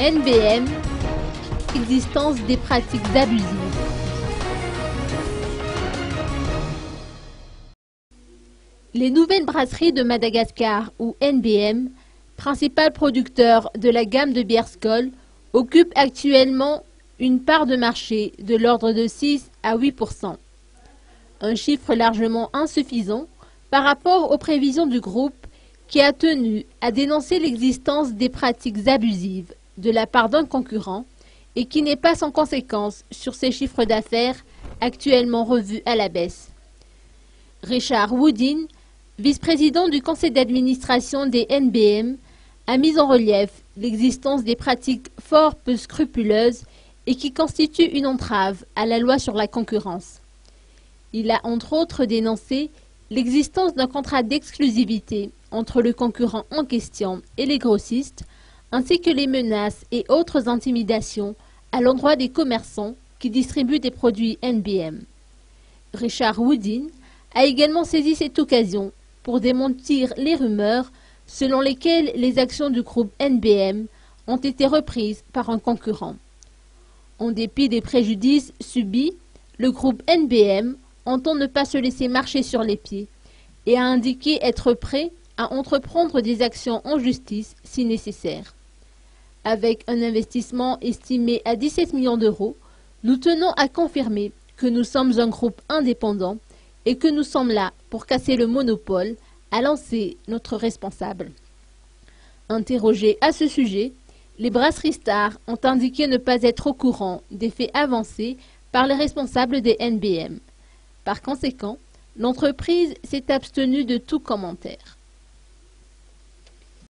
NBM, existence des pratiques abusives. Les Nouvelles Brasseries de Madagascar, ou NBM, principal producteur de la gamme de bières Skol, occupe actuellement une part de marché de l'ordre de 6 à 8%. Un chiffre largement insuffisant par rapport aux prévisions du groupe qui a tenu à dénoncer l'existence des pratiques abusives de la part d'un concurrent et qui n'est pas sans conséquence sur ses chiffres d'affaires actuellement revus à la baisse. Richard Woodin, vice-président du conseil d'administration des NBM, a mis en relief l'existence des pratiques fort peu scrupuleuses et qui constituent une entrave à la loi sur la concurrence. Il a entre autres dénoncé l'existence d'un contrat d'exclusivité entre le concurrent en question et les grossistes, ainsi que les menaces et autres intimidations à l'endroit des commerçants qui distribuent des produits NBM. Richard Woodin a également saisi cette occasion pour démentir les rumeurs selon lesquelles les actions du groupe NBM ont été reprises par un concurrent. En dépit des préjudices subis, le groupe NBM entend ne pas se laisser marcher sur les pieds et a indiqué être prêt à entreprendre des actions en justice si nécessaire. Avec un investissement estimé à 17 millions d'euros, nous tenons à confirmer que nous sommes un groupe indépendant et que nous sommes là pour casser le monopole, a lancé notre responsable. Interrogés à ce sujet, les brasseries Star ont indiqué ne pas être au courant des faits avancés par les responsables des NBM. Par conséquent, l'entreprise s'est abstenue de tout commentaire.